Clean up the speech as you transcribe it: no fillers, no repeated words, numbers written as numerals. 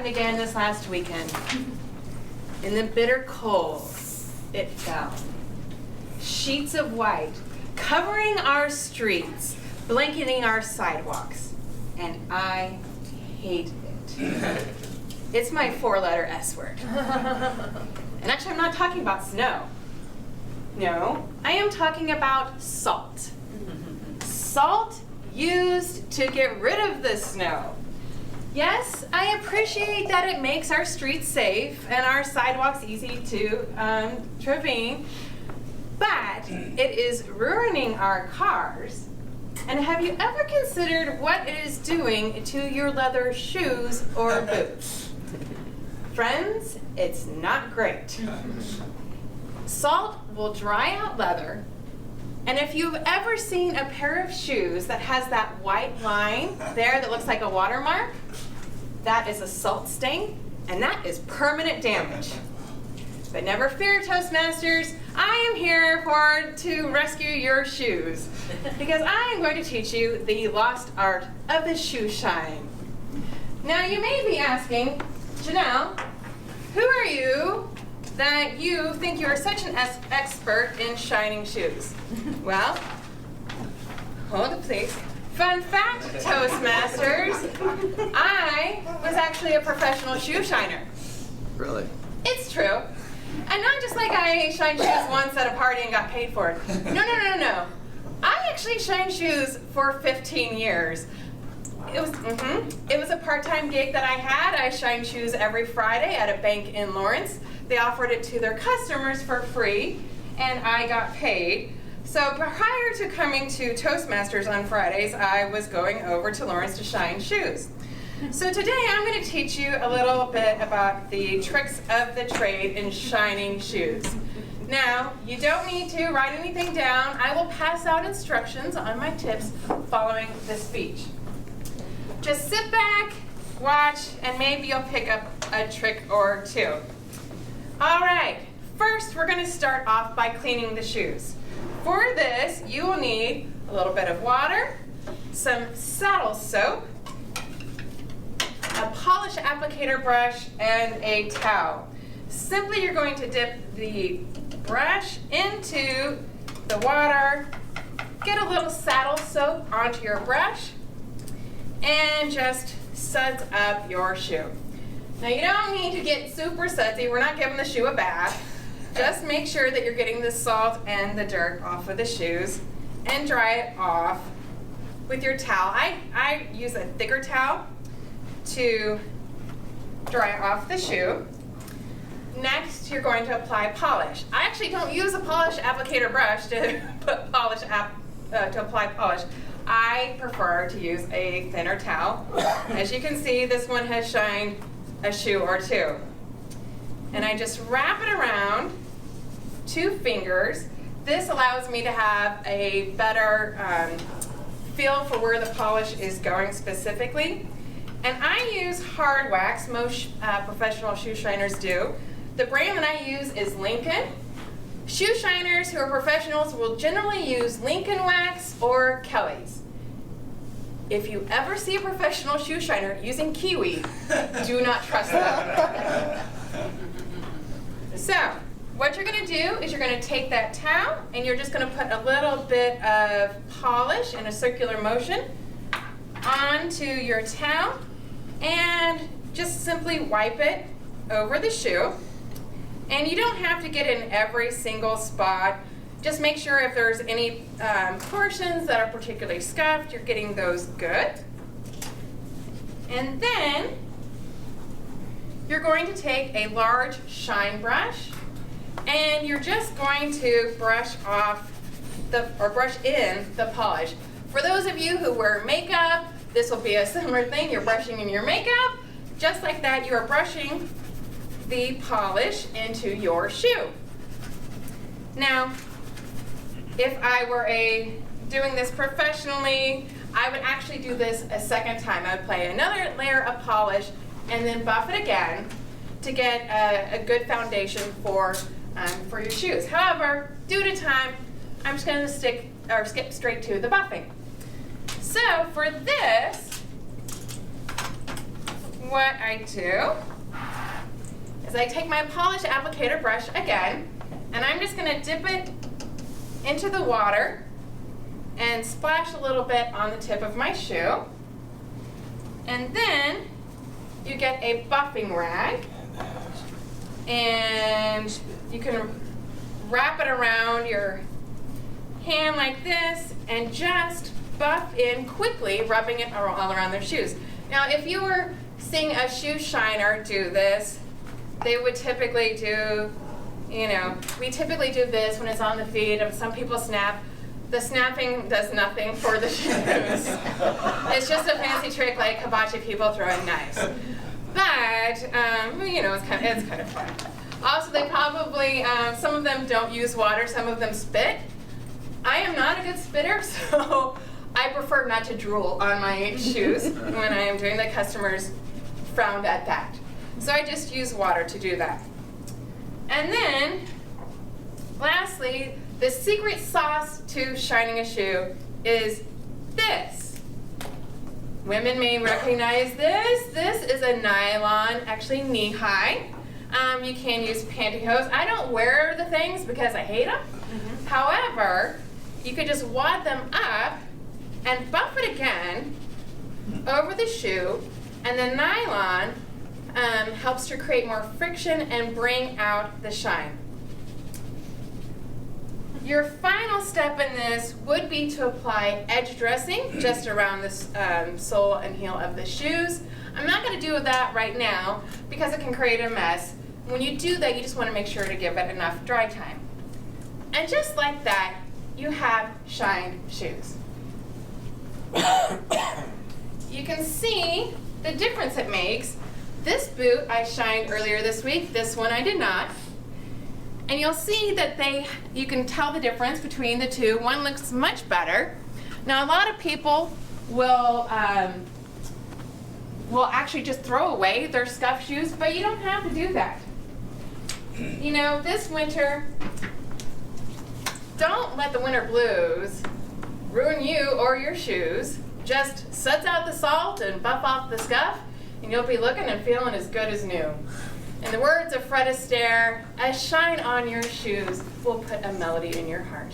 happened again this last weekend. In the bitter cold, it fell. Sheets of white covering our streets, blanketing our sidewalks, and I hated it. It's my 4-letter S word. And actually, I'm not talking about snow. No, I am talking about salt. Salt used to get rid of the snow. Yes, I appreciate that it makes our streets safe and our sidewalks easy to traverse, but it is ruining our cars. And have you ever considered what it is doing to your leather shoes or boots? Friends, it's not great. Salt will dry out leather, and if you've ever seen a pair of shoes that has that white line there that looks like a watermark, that is a salt stain, and that is permanent damage. But never fear, Toastmasters, I am here to rescue your shoes, because I am going to teach you the lost art of the shoe shine. Now you may be asking, Janelle, who are you that you think you are such an expert in shining shoes? Well, hold it please. Fun fact, Toastmasters, I was actually a professional shoe shiner. Really? It's true. And not just like I shined shoes once at a party and got paid for it. No. I actually shined shoes for 15 years. It was a part-time gig that I had. I shined shoes every Friday at a bank in Lawrence. They offered it to their customers for free, and I got paid. So prior to coming to Toastmasters on Fridays, I was going over to Lawrence to shine shoes. So today I'm going to teach you a little bit about the tricks of the trade in shining shoes. Now, you don't need to write anything down. I will pass out instructions on my tips following the speech. Just sit back, watch, and maybe you'll pick up a trick or two. All right, first we're going to start off by cleaning the shoes. For this, you will need a little bit of water, some saddle soap, a polish applicator brush, and a towel. Simply, you're going to dip the brush into the water, get a little saddle soap onto your brush, and just suds up your shoe. Now, you don't need to get super sudsy. We're not giving the shoe a bath. Just make sure that you're getting the salt and the dirt off of the shoes and dry it off with your towel. I use a thicker towel to dry off the shoe. Next, you're going to apply polish. I actually don't use a polish applicator brush to apply polish. I prefer to use a thinner towel. As you can see, this one has shined a shoe or two. And I just wrap it around 2 fingers. This allows me to have a better feel for where the polish is going specifically. And I use hard wax. Most professional shoe shiners do. The brand that I use is Lincoln. Shoe shiners who are professionals will generally use Lincoln wax or Kelly's. If you ever see a professional shoe shiner using kiwi, do not trust them. So, what you're going to do is you're going to take that towel and you're just going to put a little bit of polish in a circular motion onto your towel and just simply wipe it over the shoe. And you don't have to get in every single spot. Just make sure if there's any portions that are particularly scuffed, you're getting those good. And then you're going to take a large shine brush and you're just going to brush in the polish. For those of you who wear makeup, this will be a similar thing. You're brushing in your makeup. Just like that, you're brushing the polish into your shoe. Now, if I were doing this professionally, I would actually do this a second time. I would apply another layer of polish and then buff it again to get a good foundation for your shoes. However, due to time, I'm just going to skip straight to the buffing. So for this, what I do is I take my polish applicator brush again, and I'm just going to dip it into the water and splash a little bit on the tip of my shoe. And then you get a buffing rag, and you can wrap it around your hand like this and just buff in quickly, rubbing it all around their shoes. Now, if you were seeing a shoe shiner do this, they would typically do, we typically do this when it's on the feet. Some people snap. The snapping does nothing for the shoes. It's just a fancy trick like hibachi people throwing knives. But, it's kind of fun. Also, they probably, some of them don't use water, some of them spit. I am not a good spitter, so I prefer not to drool on my shoes when I am doing that. Customers frowned at that. So I just use water to do that. And then, lastly, the secret sauce to shining a shoe is this. Women may recognize this. This is a nylon, actually knee-high. You can use pantyhose. I don't wear the things because I hate them. However, you could just wad them up and buff it again over the shoe, and the nylon helps to create more friction and bring out the shine. Your final step in this would be to apply edge dressing just around the sole and heel of the shoes. I'm not going to do that right now because it can create a mess. When you do that, you just want to make sure to give it enough dry time. And just like that, you have shined shoes. You can see the difference it makes. This boot I shined earlier this week. This one I did not. And you'll see that you can tell the difference between the two. One looks much better. Now, a lot of people will actually just throw away their scuffed shoes, but you don't have to do that. This winter, don't let the winter blues ruin you or your shoes. Just suds out the salt and buff off the scuff, and you'll be looking and feeling as good as new. In the words of Fred Astaire, a shine on your shoes will put a melody in your heart.